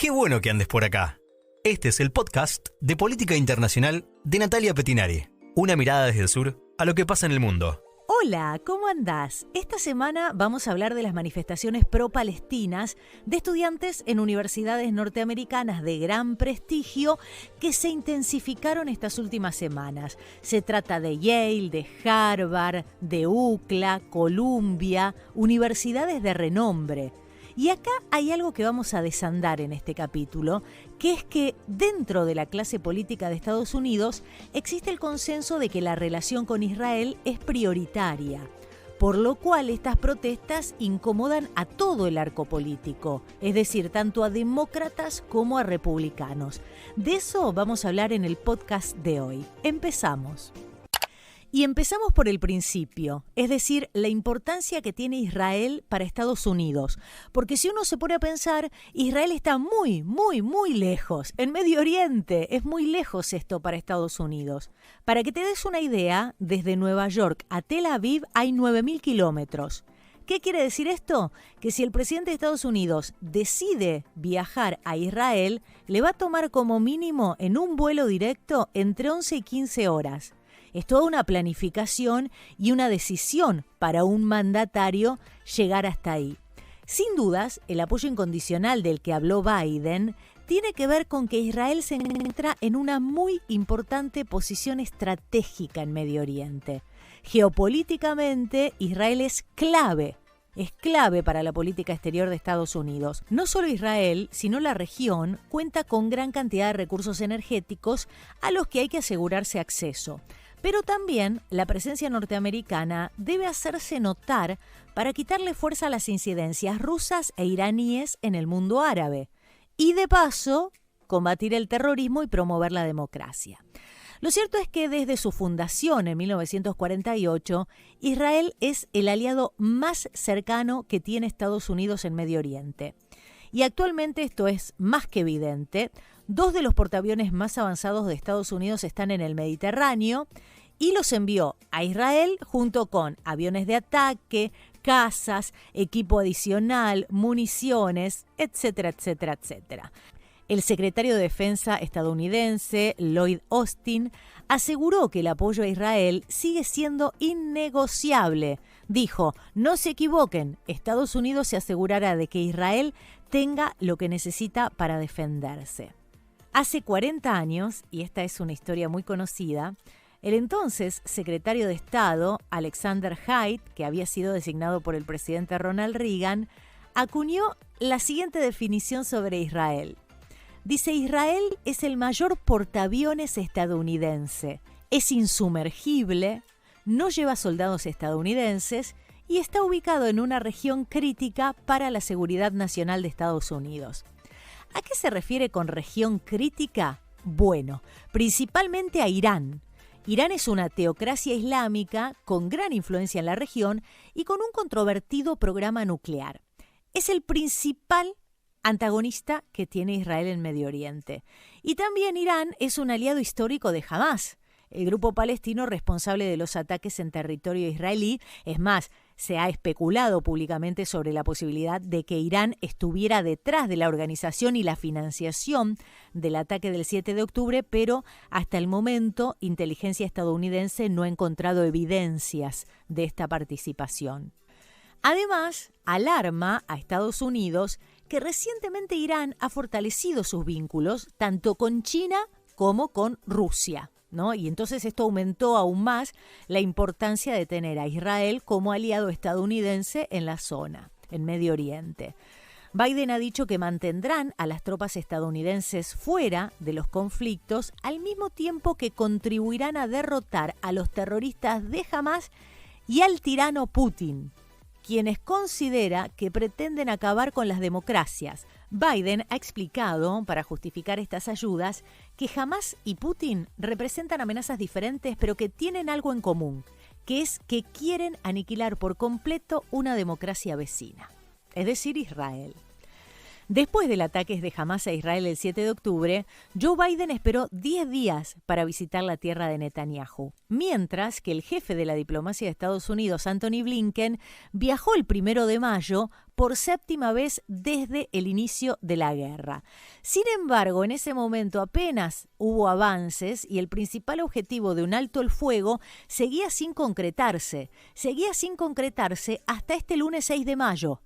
Qué bueno que andes por acá. Este es el podcast de Política Internacional de Natalia Pettinari. Una mirada desde el sur a lo que pasa en el mundo. Hola, ¿cómo andás? Esta semana vamos a hablar de las manifestaciones pro-palestinas de estudiantes en universidades norteamericanas de gran prestigio que se intensificaron estas últimas semanas. Se trata de Yale, de Harvard, de UCLA, Columbia, universidades de renombre. Y acá hay algo que vamos a desandar en este capítulo, que es que dentro de la clase política de Estados Unidos existe el consenso de que la relación con Israel es prioritaria, por lo cual estas protestas incomodan a todo el arco político, es decir, tanto a demócratas como a republicanos. De eso vamos a hablar en el podcast de hoy. Empezamos. Y empezamos por el principio, es decir, la importancia que tiene Israel para Estados Unidos. Porque si uno se pone a pensar, Israel está muy lejos, en Medio Oriente. Es muy lejos esto para Estados Unidos. Para que te des una idea, desde Nueva York a Tel Aviv hay 9.000 kilómetros. ¿Qué quiere decir esto? Que si el presidente de Estados Unidos decide viajar a Israel, le va a tomar como mínimo en un vuelo directo entre 11 y 15 horas. Es toda una planificación y una decisión para un mandatario llegar hasta ahí. Sin dudas, el apoyo incondicional del que habló Biden tiene que ver con que Israel se encuentra en una muy importante posición estratégica en Medio Oriente. Geopolíticamente, Israel es clave para la política exterior de Estados Unidos. No solo Israel, sino la región cuenta con gran cantidad de recursos energéticos a los que hay que asegurarse acceso. Pero también la presencia norteamericana debe hacerse notar para quitarle fuerza a las incidencias rusas e iraníes en el mundo árabe y, de paso, combatir el terrorismo y promover la democracia. Lo cierto es que desde su fundación en 1948, Israel es el aliado más cercano que tiene Estados Unidos en Medio Oriente. Y actualmente esto es más que evidente. 2 de los portaaviones más avanzados de Estados Unidos están en el Mediterráneo y los envió a Israel junto con aviones de ataque, cazas, equipo adicional, municiones, etcétera, etcétera, etcétera. El secretario de Defensa estadounidense, Lloyd Austin, aseguró que el apoyo a Israel sigue siendo innegociable. Dijo, no se equivoquen, Estados Unidos se asegurará de que Israel tenga lo que necesita para defenderse. Hace 40 años, y esta es una historia muy conocida, el entonces secretario de Estado, Alexander Haidt, que había sido designado por el presidente Ronald Reagan, acuñó la siguiente definición sobre Israel. Dice, Israel es el mayor portaaviones estadounidense, es insumergible, no lleva soldados estadounidenses y está ubicado en una región crítica para la seguridad nacional de Estados Unidos. ¿A qué se refiere con región crítica? Bueno, principalmente a Irán. Irán es una teocracia islámica con gran influencia en la región y con un controvertido programa nuclear. Es el principal antagonista que tiene Israel en Medio Oriente. Y también Irán es un aliado histórico de Hamás, el grupo palestino responsable de los ataques en territorio israelí. Es más, se ha especulado públicamente sobre la posibilidad de que Irán estuviera detrás de la organización y la financiación del ataque del 7 de octubre, pero hasta el momento inteligencia estadounidense no ha encontrado evidencias de esta participación. Además, alarma a Estados Unidos que recientemente Irán ha fortalecido sus vínculos tanto con China como con Rusia, ¿no? Y entonces esto aumentó aún más la importancia de tener a Israel como aliado estadounidense en la zona, en Medio Oriente. Biden ha dicho que mantendrán a las tropas estadounidenses fuera de los conflictos al mismo tiempo que contribuirán a derrotar a los terroristas de Hamás y al tirano Putin, quienes considera que pretenden acabar con las democracias. Biden ha explicado, para justificar estas ayudas, que Hamás y Putin representan amenazas diferentes, pero que tienen algo en común, que es que quieren aniquilar por completo una democracia vecina, es decir, Israel. Después del ataque de Hamás a Israel el 7 de octubre, Joe Biden esperó 10 días para visitar la tierra de Netanyahu, mientras que el jefe de la diplomacia de Estados Unidos, Antony Blinken, viajó el 1 de mayo por 7ª vez desde el inicio de la guerra. Sin embargo, en ese momento apenas hubo avances y el principal objetivo de un alto el fuego seguía sin concretarse hasta este lunes 6 de mayo.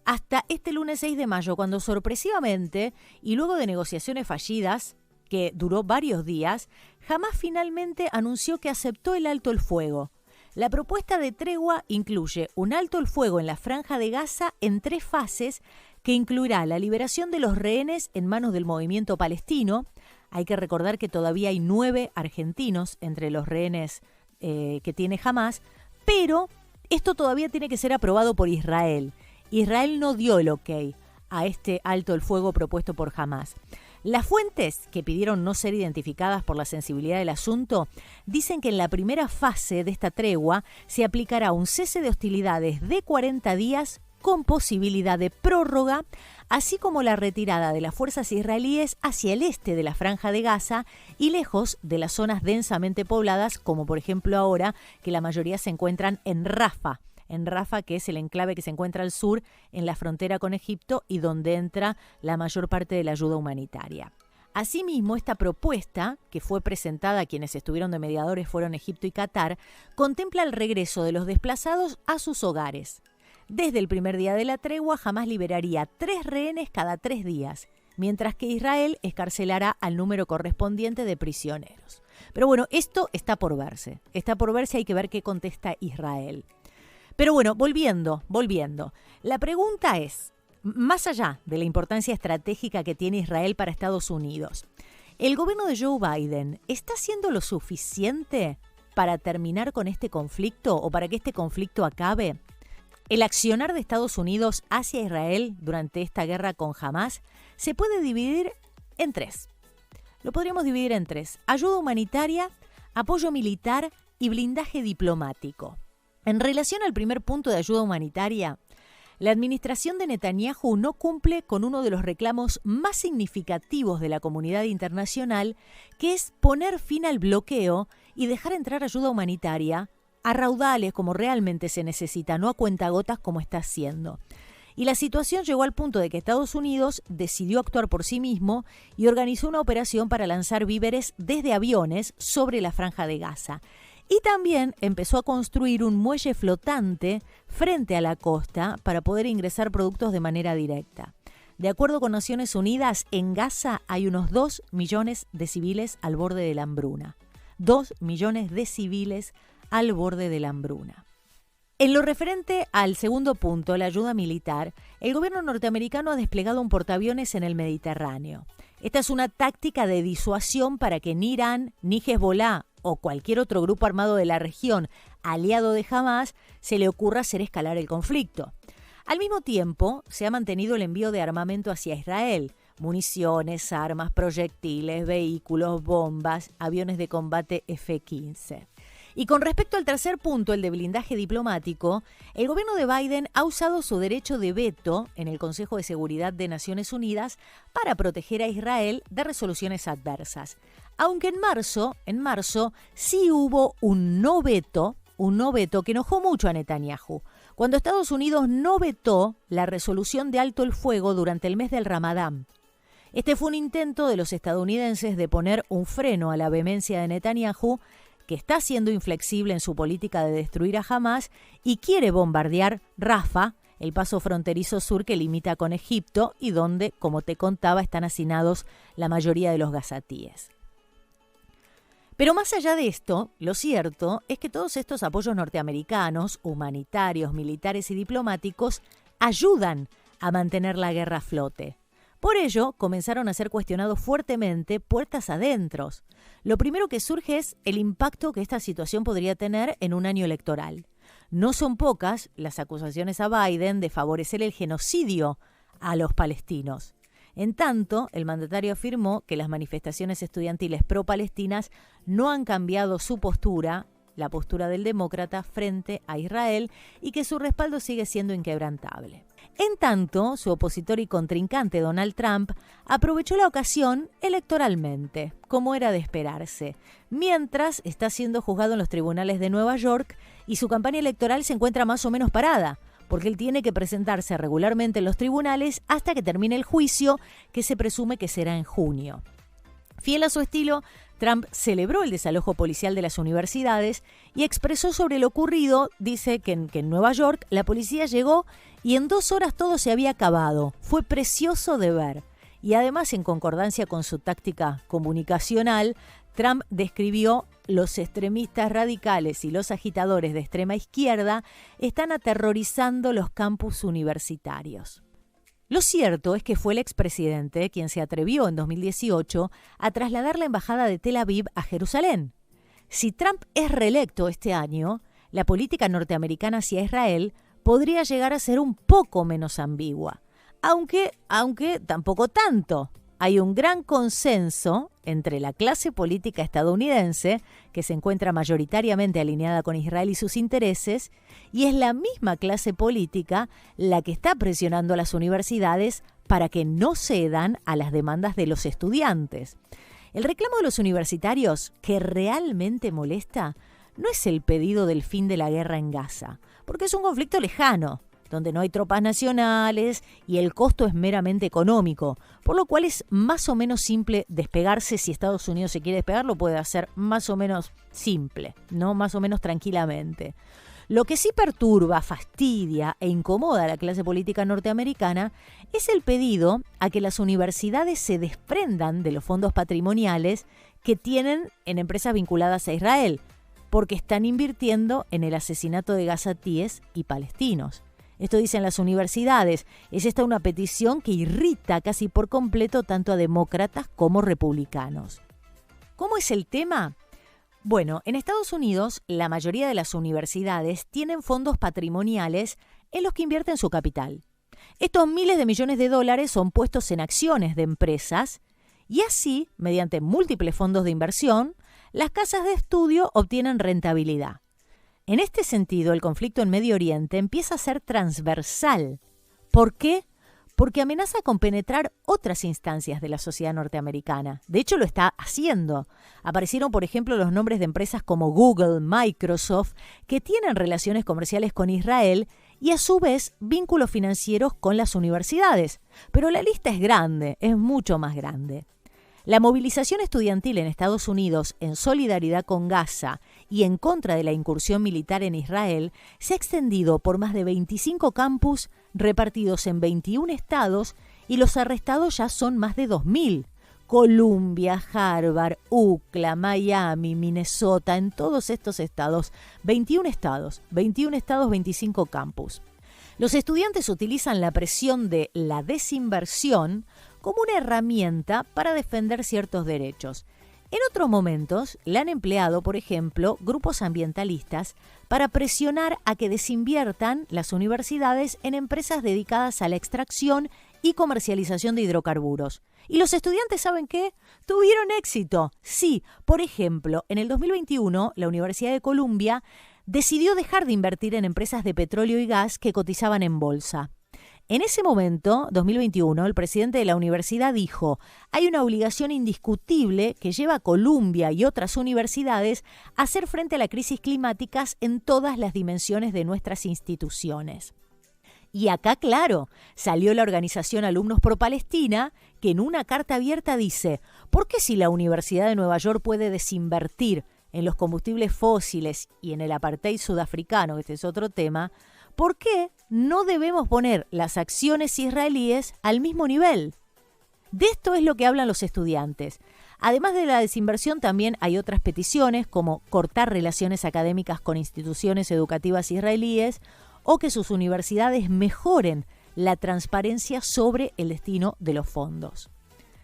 Hasta este lunes 6 de mayo, cuando sorpresivamente, y luego de negociaciones fallidas, que duró varios días, Hamás finalmente anunció que aceptó el alto el fuego. La propuesta de tregua incluye un alto el fuego en la Franja de Gaza en 3 fases, que incluirá la liberación de los rehenes en manos del movimiento palestino. Hay que recordar que todavía hay 9 argentinos entre los rehenes que tiene Hamás, pero esto todavía tiene que ser aprobado por Israel. Israel no dio el ok a este alto el fuego propuesto por Hamás. Las fuentes, que pidieron no ser identificadas por la sensibilidad del asunto, dicen que en la primera fase de esta tregua se aplicará un cese de hostilidades de 40 días con posibilidad de prórroga, así como la retirada de las fuerzas israelíes hacia el este de la Franja de Gaza y lejos de las zonas densamente pobladas, como por ejemplo ahora que la mayoría se encuentran en Rafah, que es el enclave que se encuentra al sur, en la frontera con Egipto y donde entra la mayor parte de la ayuda humanitaria. Asimismo, esta propuesta, que fue presentada a quienes estuvieron de mediadores fueron Egipto y Qatar, contempla el regreso de los desplazados a sus hogares. Desde el primer día de la tregua, Hamás liberaría 3 rehenes cada 3 días, mientras que Israel escarcelará al número correspondiente de prisioneros. Pero bueno, esto está por verse, hay que ver qué contesta Israel. Pero bueno, volviendo. La pregunta es, más allá de la importancia estratégica que tiene Israel para Estados Unidos, ¿el gobierno de Joe Biden está haciendo lo suficiente para terminar con este conflicto o para que este conflicto acabe? El accionar de Estados Unidos hacia Israel durante esta guerra con Hamás se puede dividir en 3. Lo podríamos dividir en 3. Ayuda humanitaria, apoyo militar y blindaje diplomático. En relación al primer punto de ayuda humanitaria, la administración de Netanyahu no cumple con uno de los reclamos más significativos de la comunidad internacional, que es poner fin al bloqueo y dejar entrar ayuda humanitaria a raudales como realmente se necesita, no a cuentagotas como está haciendo. Y la situación llegó al punto de que Estados Unidos decidió actuar por sí mismo y organizó una operación para lanzar víveres desde aviones sobre la Franja de Gaza. Y también empezó a construir un muelle flotante frente a la costa para poder ingresar productos de manera directa. De acuerdo con Naciones Unidas, en Gaza hay unos 2 millones de civiles al borde de la hambruna. 2 millones de civiles al borde de la hambruna. En lo referente al segundo punto, la ayuda militar, el gobierno norteamericano ha desplegado un portaaviones en el Mediterráneo. Esta es una táctica de disuasión para que ni Irán, ni Hezbolá o cualquier otro grupo armado de la región aliado de Hamás se le ocurra hacer escalar el conflicto. Al mismo tiempo, se ha mantenido el envío de armamento hacia Israel, municiones, armas, proyectiles, vehículos, bombas, aviones de combate F-15. Y con respecto al tercer punto, el de blindaje diplomático, el gobierno de Biden ha usado su derecho de veto en el Consejo de Seguridad de Naciones Unidas para proteger a Israel de resoluciones adversas. Aunque en marzo sí hubo un no veto que enojó mucho a Netanyahu, cuando Estados Unidos no vetó la resolución de alto el fuego durante el mes del Ramadán. Este fue un intento de los estadounidenses de poner un freno a la vehemencia de Netanyahu, que está siendo inflexible en su política de destruir a Hamás y quiere bombardear Rafah, el paso fronterizo sur que limita con Egipto y donde, como te contaba, están hacinados la mayoría de los gazatíes. Pero más allá de esto, lo cierto es que todos estos apoyos norteamericanos, humanitarios, militares y diplomáticos, ayudan a mantener la guerra a flote. Por ello, comenzaron a ser cuestionados fuertemente puertas adentro. Lo primero que surge es el impacto que esta situación podría tener en un año electoral. No son pocas las acusaciones a Biden de favorecer el genocidio a los palestinos. En tanto, el mandatario afirmó que las manifestaciones estudiantiles pro-palestinas no han cambiado su postura la postura del demócrata frente a Israel y que su respaldo sigue siendo inquebrantable. En tanto, su opositor y contrincante Donald Trump aprovechó la ocasión electoralmente, como era de esperarse, mientras está siendo juzgado en los tribunales de Nueva York y su campaña electoral se encuentra más o menos parada, porque él tiene que presentarse regularmente en los tribunales hasta que termine el juicio, que se presume que será en junio. Fiel a su estilo, Trump celebró el desalojo policial de las universidades y expresó sobre lo ocurrido. Dice que en Nueva York la policía llegó y en 2 horas todo se había acabado. Fue precioso de ver. Y además, en concordancia con su táctica comunicacional, Trump describió: los extremistas radicales y los agitadores de extrema izquierda están aterrorizando los campus universitarios. Lo cierto es que fue el expresidente quien se atrevió en 2018 a trasladar la embajada de Tel Aviv a Jerusalén. Si Trump es reelecto este año, la política norteamericana hacia Israel podría llegar a ser un poco menos ambigua, aunque tampoco tanto. Hay un gran consenso entre la clase política estadounidense, que se encuentra mayoritariamente alineada con Israel y sus intereses, y es la misma clase política la que está presionando a las universidades para que no cedan a las demandas de los estudiantes. El reclamo de los universitarios que realmente molesta no es el pedido del fin de la guerra en Gaza, porque es un conflicto lejano, donde no hay tropas nacionales y el costo es meramente económico, por lo cual es más o menos simple despegarse. Si Estados Unidos se quiere despegar, lo puede hacer más o menos simple, ¿no? Más o menos tranquilamente. Lo que sí perturba, fastidia e incomoda a la clase política norteamericana es el pedido a que las universidades se desprendan de los fondos patrimoniales que tienen en empresas vinculadas a Israel, porque están invirtiendo en el asesinato de gazatíes y palestinos. Esto dicen las universidades. Es esta una petición que irrita casi por completo tanto a demócratas como republicanos. ¿Cómo es el tema? Bueno, en Estados Unidos la mayoría de las universidades tienen fondos patrimoniales en los que invierten su capital. Estos miles de millones de dólares son puestos en acciones de empresas y así, mediante múltiples fondos de inversión, las casas de estudio obtienen rentabilidad. En este sentido, el conflicto en Medio Oriente empieza a ser transversal. ¿Por qué? Porque amenaza con penetrar otras instancias de la sociedad norteamericana. De hecho, lo está haciendo. Aparecieron, por ejemplo, los nombres de empresas como Google, Microsoft, que tienen relaciones comerciales con Israel y, a su vez, vínculos financieros con las universidades. Pero la lista es grande, es mucho más grande. La movilización estudiantil en Estados Unidos en solidaridad con Gaza y en contra de la incursión militar en Israel se ha extendido por más de 25 campus repartidos en 21 estados y los arrestados ya son más de 2.000. Columbia, Harvard, UCLA, Miami, Minnesota, en todos estos estados, 21 estados, 25 campus. Los estudiantes utilizan la presión de la desinversión como una herramienta para defender ciertos derechos. En otros momentos la han empleado, por ejemplo, grupos ambientalistas para presionar a que desinviertan las universidades en empresas dedicadas a la extracción y comercialización de hidrocarburos. Y los estudiantes, ¿saben qué? Tuvieron éxito. Sí, por ejemplo, en el 2021 la Universidad de Columbia decidió dejar de invertir en empresas de petróleo y gas que cotizaban en bolsa. En ese momento, 2021, el presidente de la universidad dijo: hay una obligación indiscutible que lleva a Columbia y otras universidades a hacer frente a la crisis climática en todas las dimensiones de nuestras instituciones. Y acá, claro, salió la organización Alumnos Pro Palestina, que en una carta abierta dice: ¿por qué si la Universidad de Nueva York puede desinvertir en los combustibles fósiles y en el apartheid sudafricano, que este es otro tema, ¿por qué no debemos poner las acciones israelíes al mismo nivel? De esto es lo que hablan los estudiantes. Además de la desinversión, también hay otras peticiones, como cortar relaciones académicas con instituciones educativas israelíes o que sus universidades mejoren la transparencia sobre el destino de los fondos.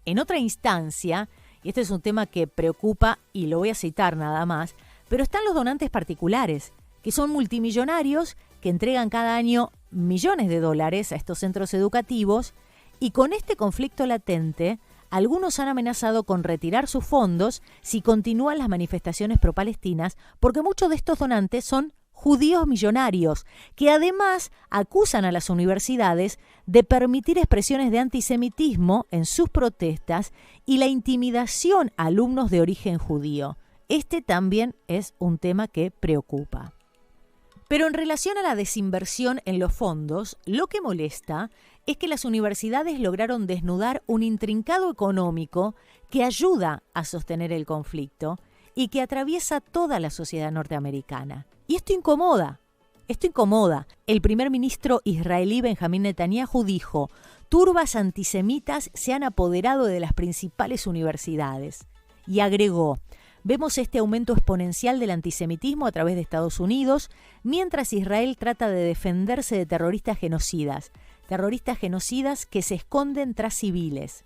En otra instancia, y este es un tema que preocupa y lo voy a citar nada más, pero están los donantes particulares, que son multimillonarios que entregan cada año millones de dólares a estos centros educativos y con este conflicto latente Algunos han amenazado con retirar sus fondos si continúan las manifestaciones pro-palestinas, porque muchos de estos donantes son judíos millonarios, que además acusan a las universidades de permitir expresiones de antisemitismo en sus protestas y la intimidación a alumnos de origen judío. Este también es un tema que preocupa. Pero en relación a la desinversión en los fondos, lo que molesta es que las universidades lograron desnudar un intrincado económico que ayuda a sostener el conflicto y que atraviesa toda la sociedad norteamericana. Y esto incomoda. El primer ministro israelí Benjamín Netanyahu dijo: turbas antisemitas se han apoderado de las principales universidades. Y agregó: vemos este aumento exponencial del antisemitismo a través de Estados Unidos, mientras Israel trata de defenderse de terroristas genocidas que se esconden tras civiles.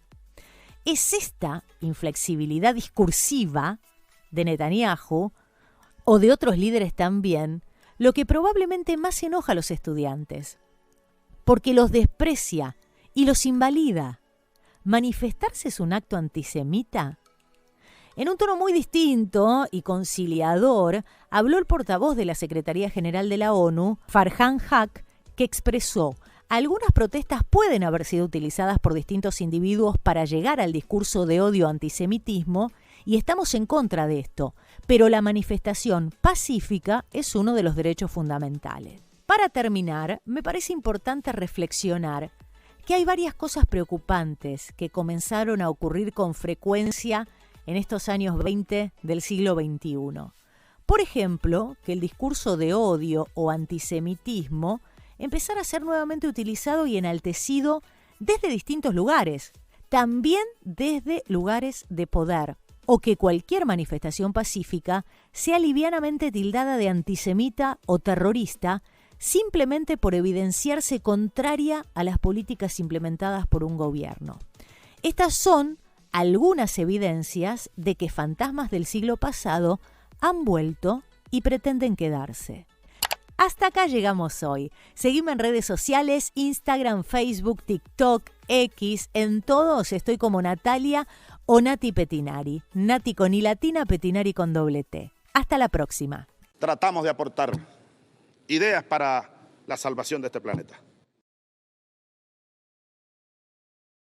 Es esta inflexibilidad discursiva de Netanyahu, o de otros líderes también, lo que probablemente más enoja a los estudiantes, porque los desprecia y los invalida. ¿Manifestarse es un acto antisemita? En un tono muy distinto y conciliador, habló el portavoz de la Secretaría General de la ONU, Farhan Haq, que expresó: algunas protestas pueden haber sido utilizadas por distintos individuos para llegar al discurso de odio antisemitismo, y estamos en contra de esto, pero la manifestación pacífica es uno de los derechos fundamentales. Para terminar, me parece importante reflexionar que hay varias cosas preocupantes que comenzaron a ocurrir con frecuencia en estos años 20 del siglo XXI. Por ejemplo, que el discurso de odio o antisemitismo empezara a ser nuevamente utilizado y enaltecido desde distintos lugares, también desde lugares de poder, o que cualquier manifestación pacífica sea livianamente tildada de antisemita o terrorista simplemente por evidenciarse contraria a las políticas implementadas por un gobierno. Estas son algunas evidencias de que fantasmas del siglo pasado han vuelto y pretenden quedarse. Hasta acá llegamos hoy. Seguime en redes sociales, Instagram, Facebook, TikTok, X, en todos estoy como Natalia o Nati Petinari. Nati con I latina, Petinari con doble T. Hasta la próxima. Tratamos de aportar ideas para la salvación de este planeta.